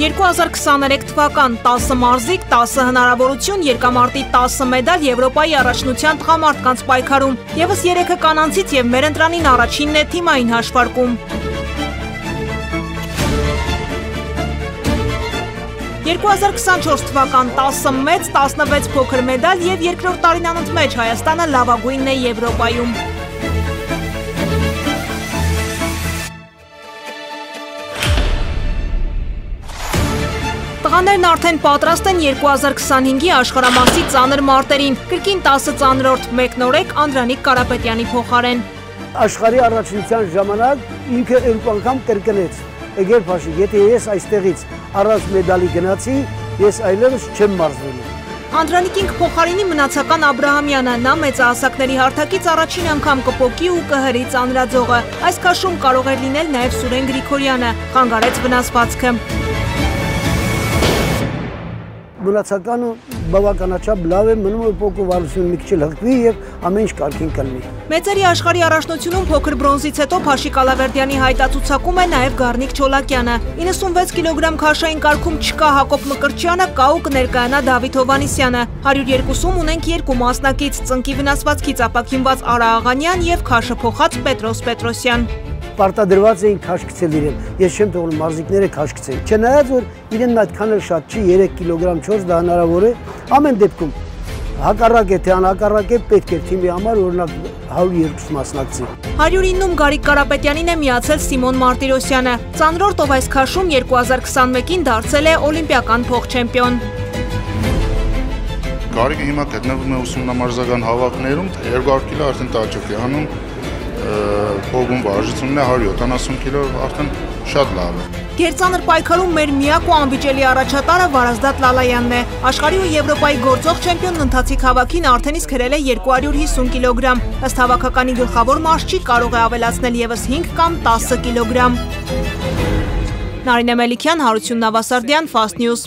2023 թվական 10 մարզիկ, 10 հնարավորություն, երկամարտի 10 մեդալ Եվրոպայի առաջնության տղամարդկանց պայքարում, ևս 3-ը կանանցից եւ մեր ընտրանին առաջինն է թիմային հաշվարկում։ 2024 թվական 10 մեծ, 16 փոքր մեդալ եւ երկրորդ տարին անընդմեջ Հայաստանը լավագույնն է Եվրոպայում։ Տղաներն արդեն պատրաստ են 2025-ի աշխարհամասի ծանր մարտերին, կրկին 10 ծանրորդ մեկնորեկ Անդրանիկ Կարապետյանի փոխարեն։ Աշխարհի առաջնության ժամանակ ինքը 2 անգամ կրկնեց։ Էգեր Փաշի, եթե ես այստեղից առանց մեդալի գնացի, ես այլևս չեմ մարզվելու։ Անդրանիկին կփոխարինի մնացական Աբրահամյանը, նա մեծահասակների հարթակից առաջին անգամ կպոկի ու կհրի ծանրաձողը։ Այս քաշում կարող էր լինել նաև Սուրեն Գրիգորյանը, խանգարեց վնասվածքը։ Մնացականը բավականաչափ լավ է, մնում է փոքրվարություն մի քիչ հղկվի եւ ամեն ինչ կարգին կլինի։ Մեծերի աշխարհի առաջնությունում փոքր բրոնզից հետո Փաշիկ Ալավերդյանի հայտացուցակում է նաև Գառնիկ Չոլակյանը։ 96 կիլոգրամ քաշային կարգում չկա Հակոբ Մկրտչյանը, կա ու կներկայանա Դավիթ Հովհաննիսյանը։ 102-ում ունենք 2 մասնակից՝ ծնկի վնասվածքից ապաքինված Արա Աղանյան եւ քաշը փոխած Պետրոս Պետրոսյան։ Պարտադրված էին քաշքցել իրեն, ես չեմ թողնում մարզիկները քաշքցեն։ Չնայած որ իրեն այդքան էլ շատ չի, 3 կիլոգրամ 4 դա հնարավոր է, ամեն դեպքում հակառակ է թե անհակառակ է պետք է թիմի համար օրինակ 102 մասնակցի։ 109-ում Գարիկ Կարապետյանին է միացել Սիմոն Մարտիրոսյանը։ Ծանրորդ ով այս քաշում 2021-ին դարձել է օլիմպիական փոխչեմպիոն։ Գարիկը հիմա գտնվում է ուսումնամարզական հավաքներում, 200 կիլո արդեն տաճուկ է անում, փողում վարժությունն է 170 կիլո, արդեն շատ լավ է։ Գերծանր պայքարում մեր միակ ու անվիճելի առաջատարը Վարազդատ Լալայանն է։ Աշխարհի ու Եվրոպայի գործող չեմպիոնն ընթացիկ հավաքին արդեն իսկ հրել է 250 կիլոգրամ։ Ըստ հավաքականի գլխավոր մարզչի կարող է ավելացնել ևս 5 կամ 10 կիլոգրամ։ Նարինե Մելիքյան, Հարություն Նավասարդյան, Fast News։